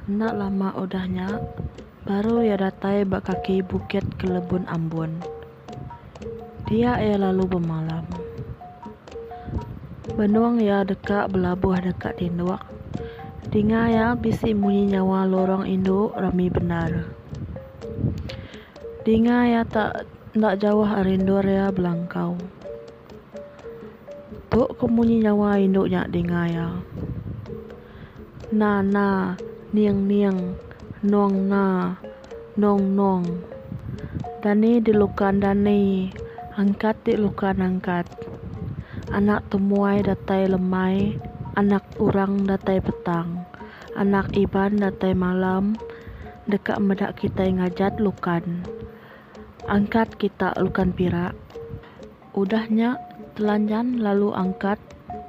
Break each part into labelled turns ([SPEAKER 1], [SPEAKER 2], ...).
[SPEAKER 1] Ndak lama udahnya, baru ya datai bak kaki bukit ke Lebun Ambon. Dia ia lalu bermalam. Benuang ya dekat belabuh dekat tinduk. Dinga ya bisi munyi nyawa lorong induk rami benar. Dinga ya tak ndak jauh arindur ya belangkau. Tuk kemunyi nyawa induknya dinga ya. Na niang nong nong. Dani dilukan dani, angkat dilukan angkat. Anak temuai datai lemai, anak urang datai petang, anak iban datai malam, dekat medak kita ngajat lukan. Angkat kita lukan pirak. Udahnya telanjan lalu angkat,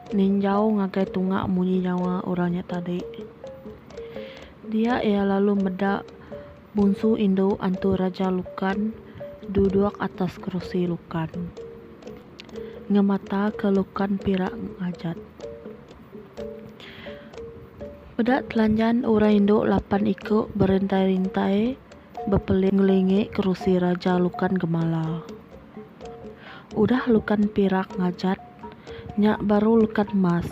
[SPEAKER 1] ninjau ngagai tungak munyi nyawa orangnya tadi. Dia ia lalu medak bunsu indo antu raja lukan, duduk atas kursi lukan. Ngemata ke lukan pirak ngajat. Bedak telanjan orang indo 8 ikut berintai-rintai berpeling-lingi kerusi raja lukan gemala. Udah lukan pirak ngajat, nyak baru lukan emas.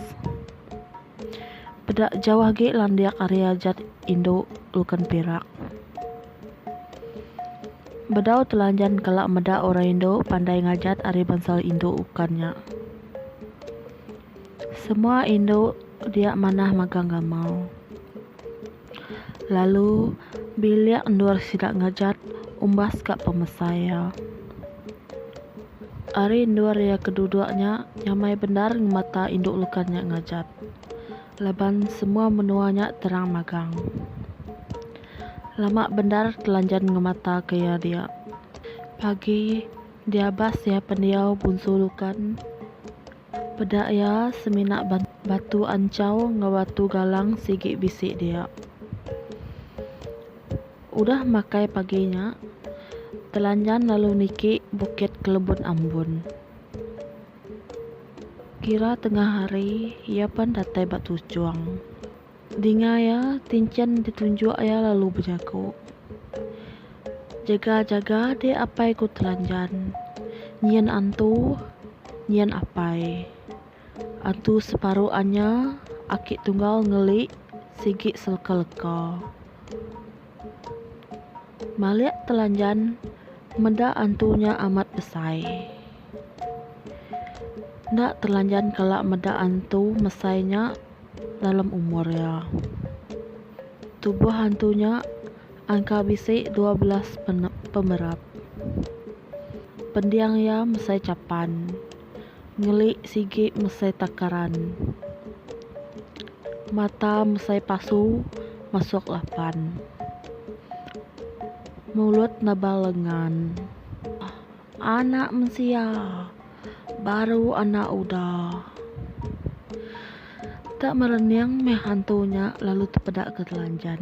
[SPEAKER 1] Bedak jauh ge landiak area jat indo lukan pirak. Bedau telanjan kelak medak orang indo pandai ngajat ari bansal indo ukannya. Semua indo dia manah magang gamau. Lalu biliak endur sidak ngajat umbas kak pemesaya. Ari endur ya keduduknya nyamai benar mata induk lukannya ngajat. Laban semua menuanya terang magang. Lama benar telanjan ngemata kaya dia. Pagi dia bas ya pendiau bunsu lukan. Bedak ya seminak batu ancau ngewatu galang sigi bisik dia. Udah makai paginya, telanjan lalu niki bukit ke Lebun Ambon. Kira tengah hari, ia pun datai bak tujuang. Dinga ya, tincen ditunjuk ya lalu berjago. Jaga-jaga de apai ku telanjan. Nyen antu, nyen apai. Antu separuh anya, akik tunggal ngelik, sigik seleka-leka. Maliak telanjan, medak antunya amat besai. Ndak telanjan kelak medak antu mesainya dalam umur ya. Tubuh hantunya angka bisik 12 pemerap. Pendiang ya mesai capan. Ngelik sigi mesai takaran. Mata mesai pasu masuk 8. Mulut nabal lengan. Anak mensia. Baru anak udah. Tak mereniang meh hantunya lalu terpedak ke telanjan.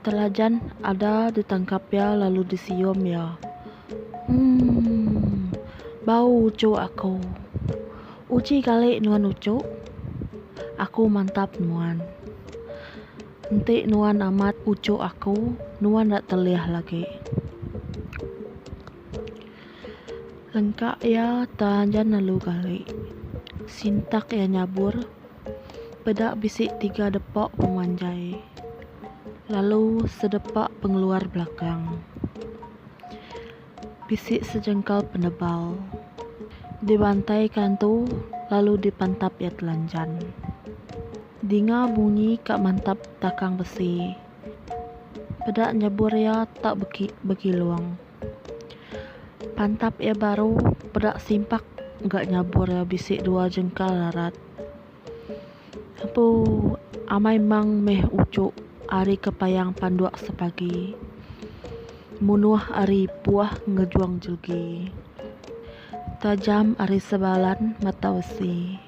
[SPEAKER 1] Telanjan ada ditangkap ya lalu disium ya. Bau ucu aku. Uci kali nuan ucu. Aku mantap nuan. Nanti nuan amat ucu aku, nuan tak terlihat lagi. Lengkap ya telanjan lalu kali. Sintak ya nyabur. Bedak bisik 3 depak pemanjai. Lalu sedepak pengeluar belakang. Bisik sejengkal penebal. Dibantai kantu lalu dipantap ya telanjan. Dinga bunyi kak mantap takang besi. Bedak nyabur ya tak begiluang. Pantap ya baru bedak simpak gak nyabur ya bisik 2 jengkal larat. Apu amai mang meh ucuk ari kepayang panduak sepagi. Munuah ari puah ngejuang julgi. Tajam ari sebalan mata besi.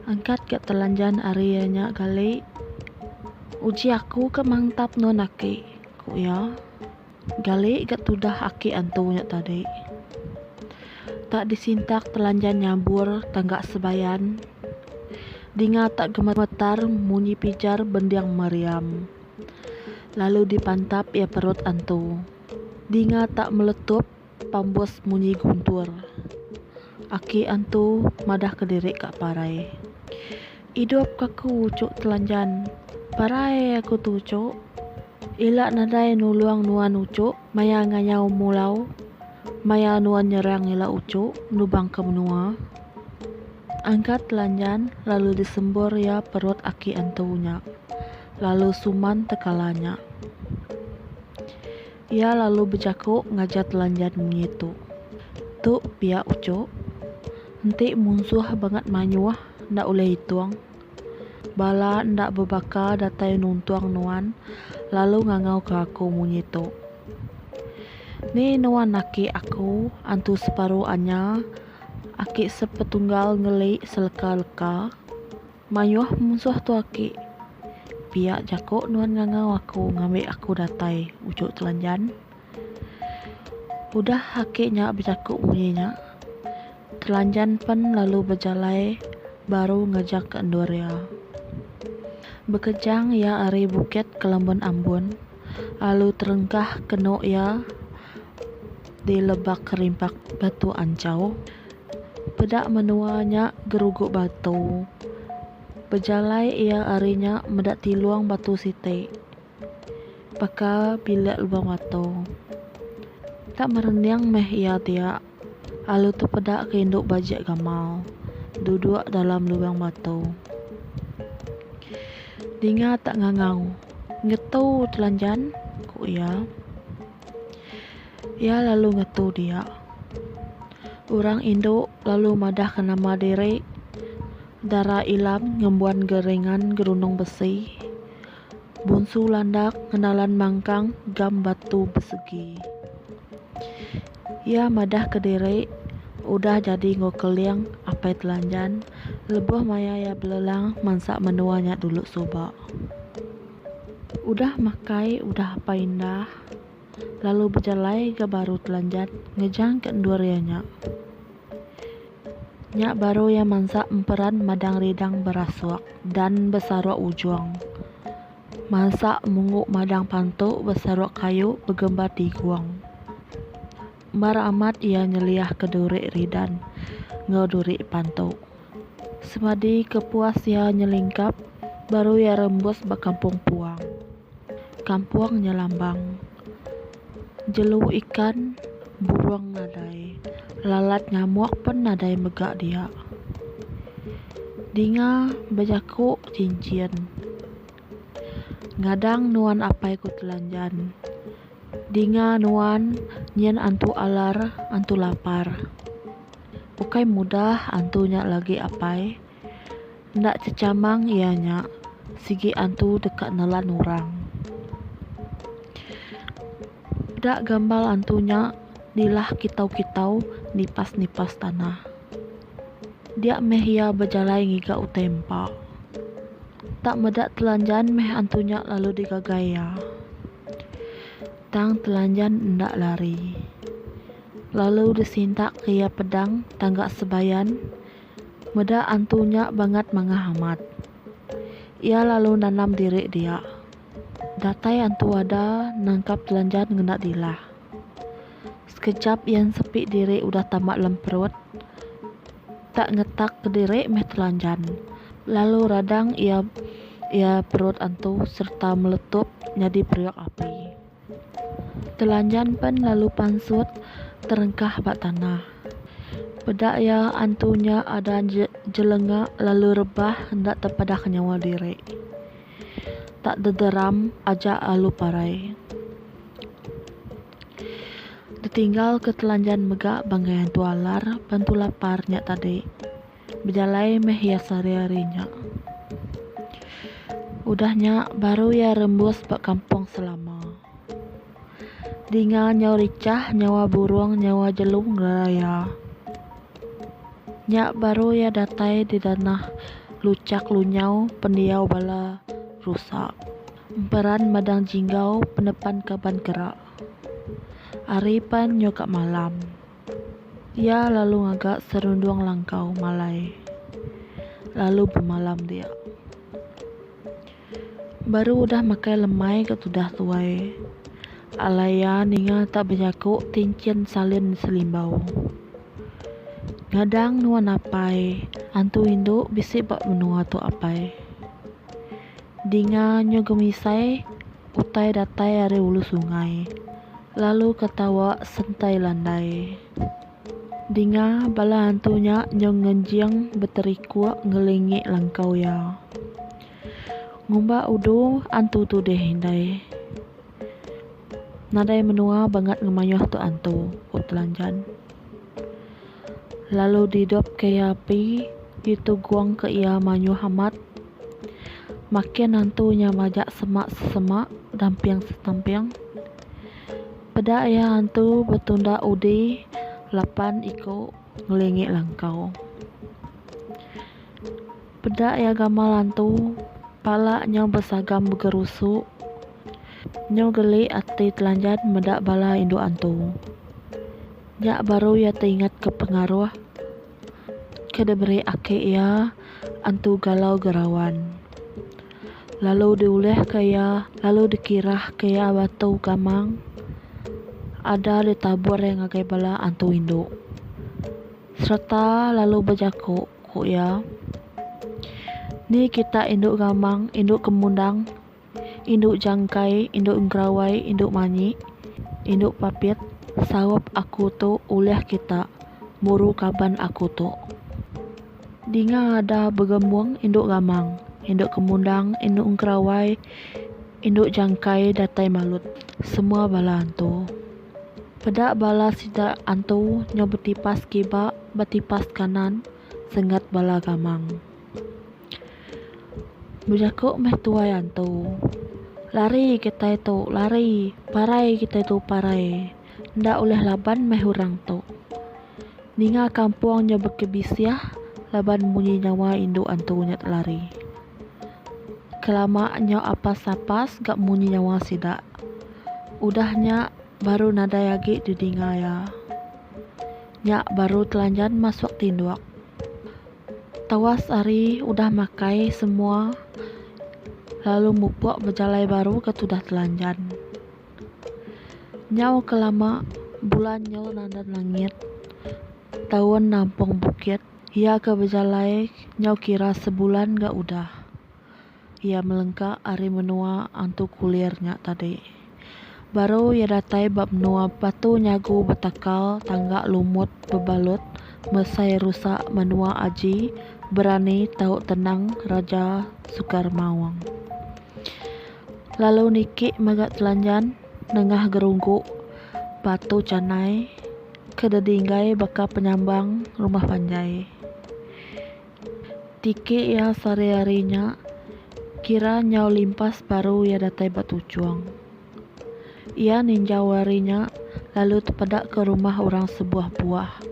[SPEAKER 1] Angkat ke telanjan ari nya gali. Uji aku ke mantap non aki. Ku ya. Gali gak tudah aki antunya tadi. Tak disintak telanjan nyambur tanggak sebayan. Dinga tak gemetar munyi pijar bendiang meriam. Lalu dipantap ia perut antu. Dinga tak meletup pambos munyi guntur. Aki antu madah kediri kak parai. Hidup kaku cuk telanjan. Parai aku tu cuk. Ilak nadai nuluang nuan ucuk. Maya nganyau mulau. Maya nuan nyerang ila ucuk. Nubang ke menua. Angkat telanjan lalu disembur ya perut aki antunya. Lalu suman tekalanya. Ia lalu berjakuk ngajak telanjan mengitu. Tuk pihak ucuk. Henti musuh banget manyuah. Ndak boleh hituang. Bala ndak berbaka datai nuntuang nuan. Lalu ngangau ke aku mengitu. Ni nuan aki aku. Antu separuh anya. Aki sepetunggal ngelik seleka-leka. Mayuah musuh tu aki. Piak jakuk nuan ngangau aku ngambil aku datai ucuk telanjan. Udah aki nyak berjakuk munyinya. Telanjan pen lalu berjalai baru ngejak ke Andoria. Bekejang ya ari bukit kelembon Ambon. Lalu terengkah kenok ya di lebak kerimpak batu ancau. Pedak menuanya geruguk batu. Berjalai ia arinya medak tiluang batu site. Paka bilak lubang batu. Tak merendiang meh ia tiak. Lalu terpedak ke induk bajak gamal. Duduk dalam lubang batu. Dinga tak ngangau. Ngetu telanjan ku ia. Ia lalu ngetu dia. Orang induk lalu madah ke nama diri. Darah ilam ngembuan geringan gerunung besi. Bunsu landak kenalan mangkang gam batu bersegi. Ia madah ke diri. Udah jadi ngokeliang apai telanjan. Lebuh maya ya belelang mansak menuanya dulu soba. Udah makai, udah apa indah. Lalu berjalai ke baru telanjan ngejang ke endurianya. Nyak baru yang mansak emperan madang ridang berasuak dan besaruak ujuang. Masak munguk madang pantuk besaruak kayu bergembar di guang. Mar amat ia nyeliah ke durik ridan ngedurik pantuk. Semadi kepuas ia nyelingkap baru ia rembus bakampung puang. Kampuang nyelambang. Jelu ikan buruang nadai. Lalat nyamuk pun nadai megak dia. Dinga berjakuk cincin. Ngadang nuan apai ku telanjan. Dinga nuan nyen antu alar antu lapar. Bukai mudah antunya lagi apai. Ndak cecamang ianya. Sigi antu dekat nelan orang. Dak gambal antunya dilah kitau-kitau nipas-nipas tanah. Dia meh ia berjalai ngiga utempa. Tak medak telanjan meh antunya lalu digagaya. Tang telanjan ndak lari. Lalu disintak kia pedang tanggak sebayan. Medak antunya banget mangahamat. Ia lalu nanam diri dia. Datai antu ada nangkap telanjan ngenak dilah. Sekejap yang sepi diri udah tamak lem perut. Tak ngetak ke diri meh telanjan. Lalu radang ia perut antu serta meletup nyadi periuk api. Telanjan pen lalu pansut terengkah bak tanah. Pedak ya antunya ada jelengak lalu rebah hendak terpadah nyawa diri. Tak dederam ajak alu parai. Ditinggal ke telanjan megak banggayan tualar bantu lapar nyak tadi. Berjalai meh ya sehari-harinya. Udahnya baru ya rembus bak kampung selama. Dinga nyawa ricah, nyawa burung, nyawa jelung raya. Nyak baru ya datai di danah lucak lunyau pendiau bala rusak. Emperan madang jinggau penepan kaban gerak. Aripan nyokak malam. Ia lalu ngagak serunduang langkau malai. lalu bermalam dia. Baru udah makai lemai ketudah tuai. Alaya ninga tak berjakuk tincin salin selimbau. Ngadang nuan apai, antu induk bisik bak menua tu apai. Dinga nyo gemisai, utai datai are ulu sungai. Lalu ketawa sentai landai. Dinga bala antunya nyo ngenjiang beterikuak ngelingi langkau ya. Ngumba udu antu tu deh hindai. Nadai menua banget ngemayuh tu antu telanjan. Lalu didop ke api, itu guang ke ia manyuh amat. Makin antunya majak semak-semak, dampiang-setampiang. Pada ia antu bertunda udi, lapan iko ngelingi langkau. Pada ia gamal antu, palaknya bersagam bergerusuk. Nyo geli ati telanjan medak bala induk antu. Jak baru ia teringat ke pengaruh kada beri ake ia antu galau gerawan. Lalu diuleh kaya, lalu dikirah kaya batu gamang. Ada ditabur yang agai bala antu induk. Serta lalu berjakuk ku ia. Ni kita induk gamang, induk kemundang, induk jangkai, induk ngrawai, induk manyi, induk papit. Sawap aku tu uleh kita, muru kaban aku tu. Dinga ada bergembung induk gamang, induk kemundang, induk ngrawai, induk jangkai, datai malut. Semua bala antu. Pada bala sida antu nyo betipas kiba, betipas kanan, sengat bala gamang. Berjakuk meh tuai antu. Lari kita itu, lari. Parai kita itu, parai. Ndak oleh laban meh hurang tu. Ninga kampung nyo berkebisiah, laban bunyi nyawa induk antu nyat lari. Kelama nyo apas-apas gak bunyi nyawa sidak. Udahnya baru nada yagi di dinga ya. Nyak baru telanjan masuk tinduak. Tawas ari udah makai semua. Lalu mupuk berjalai baru ketudah telanjan. Nyau kelama bulan nyau nandan langit. Tahun nampung bukit. Ia ke berjalai nyau kira sebulan gak udah. Ia melengkak ari menua antu kulirnya tadi. Baru ia datai bab menua batu nyagu betakal tanggak lumut bebalut. Mesai rusak menua aji. Berani tahu tenang Raja Sukarmawang. Lalu nikik magak telanjan. Nengah gerungguk batu canai kededinggai baka penyambang rumah panjai. Tiki ia sari-harinya kira nyau limpas baru ia datai batu cuang. Ia ninjau harinya lalu terpedak ke rumah orang sebuah buah.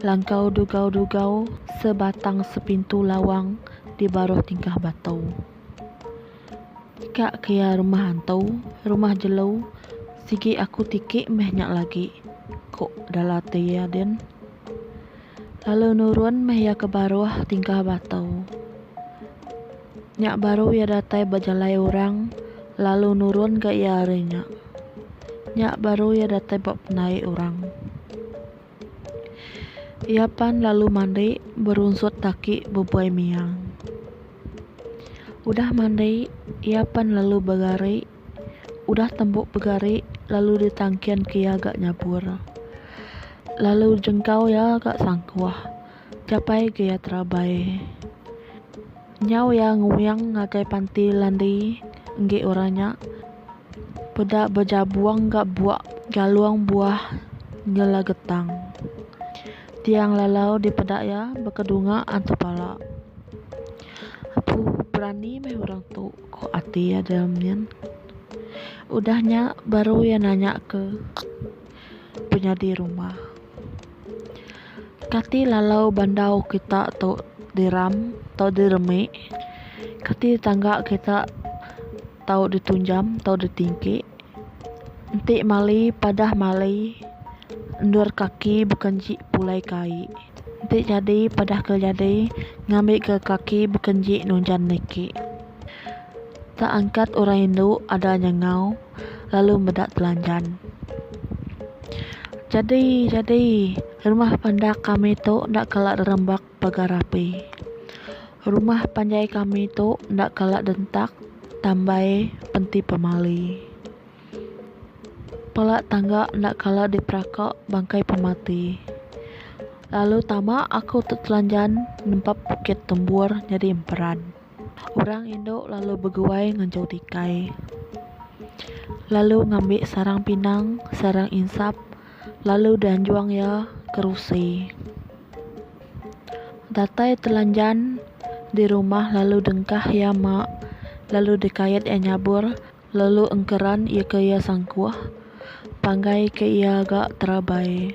[SPEAKER 1] Langkau dugau-dugau sebatang sepintu lawang di baruh tingkah batu. Kak kia rumah hantu, rumah jelau. Sigi aku tikik meh nyak lagi. Kok dalate ya den. Lalu nurun meh ya ke baruh tingkah batau. Nyak baru ya datai bajalai orang. Lalu nurun ke ia harinya. Nyak baru ya datai bab naik orang. Iapan lalu mandi berunsut taki bebuai miang. Udah mandi, iapan lalu begari. Udah tembuk begari, lalu ditangkian kia gak nyabur. Lalu jengkau ya gak sangkuah. Capai gaya terabai. Nyau ya nguyang ngagai panti landi, engge orangnya. Peda bejabuang gak buak galuang buah nyela getang. Tiang lalau di pedak ya bekedunga antu pala. Apu berani meh orang tu kok ati ya dalamnya. Udahnya baru ya nanya ke punya di rumah. Kati lalau bandau kita tu diram tau diremik. Kati tangga kita tau ditunjam tau ditingki. Entik mali padah mali. Endur kaki bekenci pulai kai. Nanti jadi padah ke jadi ngambil ke kaki berkenji nunjan niki. Tak angkat orang Hindu ada nyengau lalu medak telanjan. Jadi rumah pandak kami tu ndak kalak derembak pagar rapi. Rumah panjai kami tu ndak kalak dentak tambai penti pemali. Pelak tangga ndak kalak diperakak bangkai pemati. Lalu tamak aku telanjan nempat bukit tembur jadi emperan. Orang Indo lalu berguai nganjau tikai. Lalu ngambil sarang pinang, sarang insap, lalu danjuang ya kerusi. Datai telanjan di rumah lalu dengkah ya mak, lalu dikayat ya nyabur, lalu engkeran ya ke ya sangkuah, panggai ke ya agak terabai.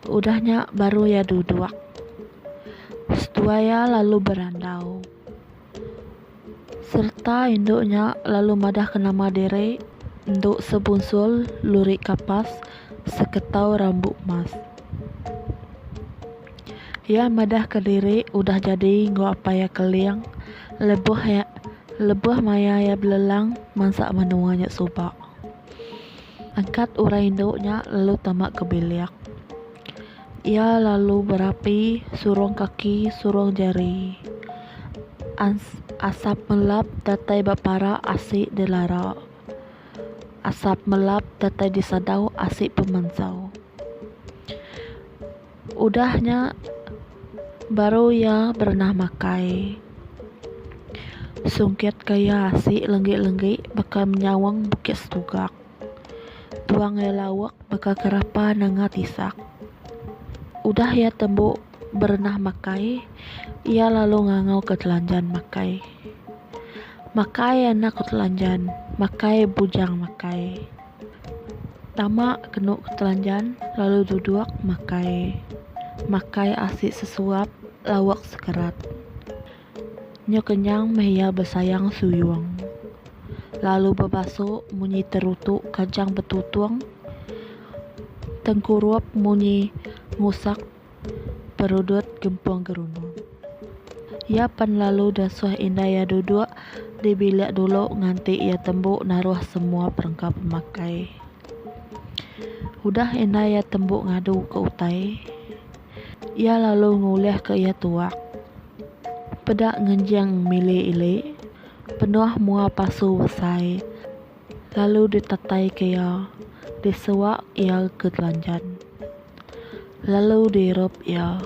[SPEAKER 1] Udahnya baru ya duduk. Setuaya lalu berandau. Serta induknya lalu madah ke nama dere, induk sebunsul lurik kapas, seketau rambut emas. Ya madah ke diri udah jadi nggo apa ya keliang, lebuh maya ya belelang mansak menuanya subak. Angkat urai induknya lalu tamak ke biliak. Ia lalu berapi, surung kaki, surung jari. Asap melap datai bapara asik dilara. Asap melap datai disadau asik pemensau. Udahnya baru ya berenah makai. Sungkit kaya asik lenggik-lenggik bakal menyawang bukit setugak. Tuang ya lawak bakal kerapa nanga tisak. Udah ya tembuk berenah makai, ia lalu ngangau ke telanjan makai. Makai anak ke telanjan, makai bujang makai. Tamak kenuk ke telanjan, lalu duduk makai. Makai asik sesuap, lawak sekerat. Nyo kenyang mehya bersayang suyuang. Lalu berbasuh munyi terutuk kajang betutuang. Tengkurup munyi ngusak perudut gempuang gerunung. Ya pan lalu dasuh indah ya duduk di bilik dulu nganti ia tembuk naruh semua perangkap pemakai. Udah indah ya tembuk ngadu ke utai. Ia lalu ngulih ke ia tuak. Pedak ngenjang milih ile, penuh mua pasu besai. Lalu ditatai ke ia, disuak ia ke telanjan. Lalu dirup ya.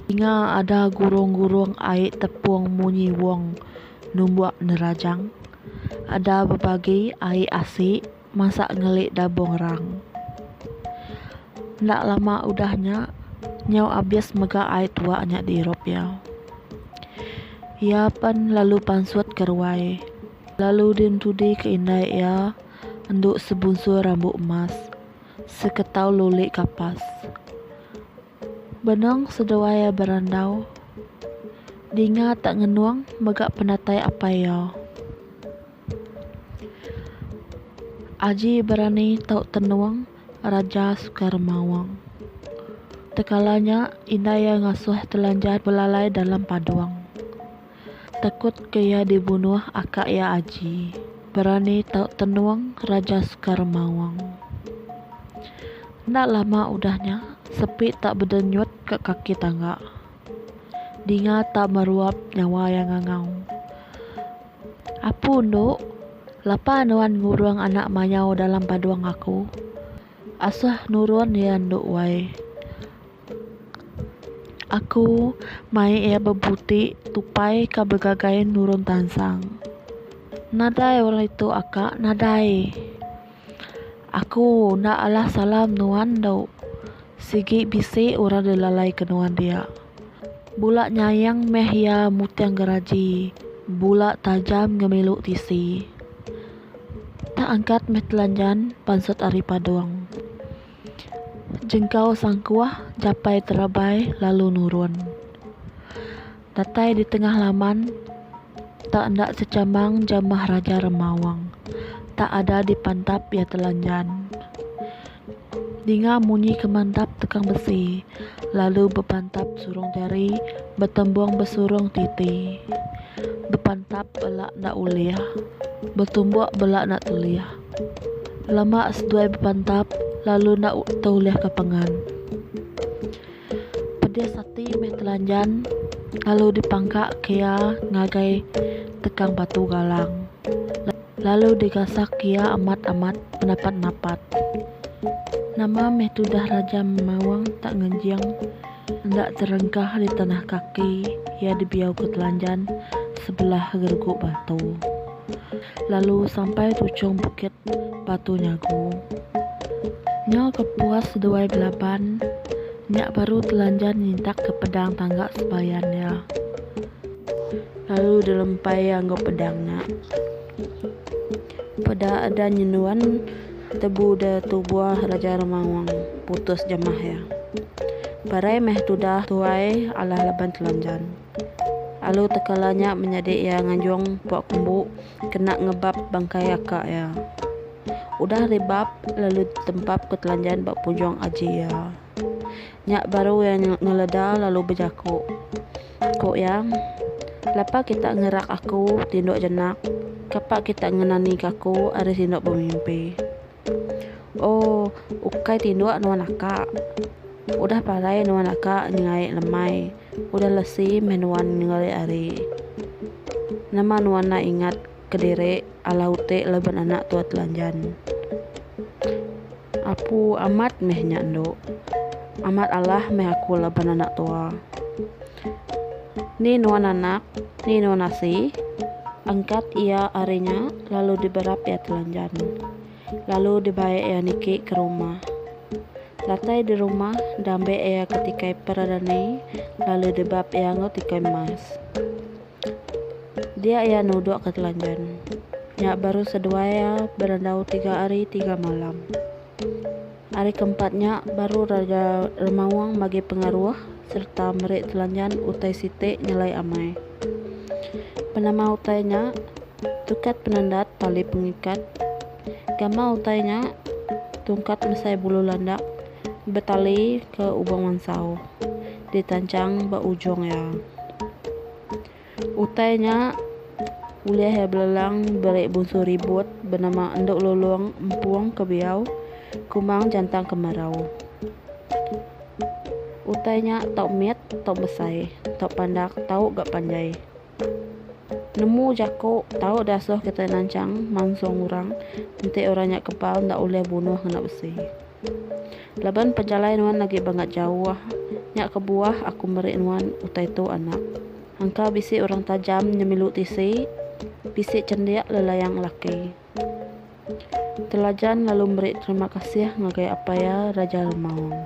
[SPEAKER 1] Hingga ada gurung-gurung air tepung munyi wong numbuak nerajang. Ada berbagai air asik masak ngelik dabung rang. Ndak lama udahnya nyau abis mega air tua nyak dirup ya. Ya pan lalu pansut kerwai. Lalu dintudi keindai ya enduk sebunsur rambut emas. Seketau lulik kapas. Benang sedawaya berandau. Dinga tak ngenuang megak penatai apa ya. Aji berani tau tenuang Raja Sukarmawang. Tekalanya indaya ngasuh telanjang belalai dalam paduang. Takut kaya dibunuh akak ya aji. Berani tau tenuang Raja Sukarmawang. Ndak lama udahnya, sepi tak berdenyut ke kaki tangga. Dinga tak meruap nyawa yang ngangau. Apu nduk, lapa nuan nguruang anak mayau dalam paduang aku. Asuh nurun ya nduk wai. Aku mai ya bebuti tupai ka begagain nurun tansang. Nadai orang itu akak, nadai. Aku nak alah salam nuan dau. Sigi bisi orang dilalai kenuan dia. Bulak nyayang meh ya mutiang geraji. Bulak tajam ngemiluk tisi. Tak angkat meh telanjan pansut ari paduang. Jengkau sangkuah japai terabai lalu nurun. Datai di tengah laman. Tak ndak secamang jamah Raja Remawang. Tak ada di pantap ya telanjan. Dinga munyi kemandap tekang besi, lalu bepantap surung jari, bertembung besurung titi. Bepantap belak nak uliah, bertumbuk belak nak tuliah. Lama seduai bepantap, lalu nak tuliah kepengan. Pedia sati meh telanjan, lalu dipangkak kia ngagai tekang batu galang. Lalu digasak kia amat-amat penapat-napat. Nama meh tudah Raja Mawang tak ngenjiang, hendak terengkah di tanah kaki, ia dibiau ke telanjan sebelah gerguk batu. Lalu sampai tucung bukit batu nyagu. Nyak kepuas seduai belaban, nyak baru telanjan nyintak ke pedang tangga sebayannya. Lalu dilempai anggo pedangnya. Pada ada nyenuan tebu de tubuh Raja Remawang putus jamah ya. Parai meh tudah tuai alah laban telanjan. Lalu tekalanya menjadi ya nganjong puak kumbu kena ngebab bangkai akak ya. Udah ribab lalu tempap ke telanjan bak pujong aji ya. Nyak baru yang ngeleda lalu berjakuk. Kok ya? Lapa kita ngerak aku tinduk jenak. Kapak kita ngenani kaku ada tinduk bermimpi. Oh, ukai tinduk nuan akak. Udah parai nuan akak ngai lemai. Udah lesi menuan ngai ari. Nama nuan na ingat kediri ala ute leban anak tua telanjan. Apu amat meh nyando. Amat Allah meh aku leban anak tua. Ni nuan anak, ni nuan nasi. Angkat ia arinya lalu diberap ya telanjan. Lalu dibaik ya niki ke rumah. Latai di rumah dambe ya ketika peradani lalu dibab ya ngotikai mas. Dia ya nuduk ke telanjan. Nyak baru sedua ya berendau 3 hari 3 malam. Hari keempatnya baru Raja Remawang bagi pengaruh serta merik telanjan utai siti nyelai amai. Penama utainya tukat penandat tali pengikat. Gama utainya tungkat mesai bulu landak betali ke ubang mansau ditancang ba ujung ya. Utainya uliah ya belelang berik bunsu ribut bernama enduk luluang empuang kebiau kumang jantang kemarau. Utainya tau miet tau besai tau pandak tau gak panjai. Nemu jako tahu dasuh kita nancang mansong orang nanti orangnya kepal ndak boleh bunuh kena besi. Laban penjalai nuan lagi banget jauh nyak kebuah aku merik nuan utai tu anak. Angka bisi orang tajam nyemilu tisi bisi cendiak lelayang laki. Telajan lalu merik terima kasih ngagai apa ya Raja Remawang.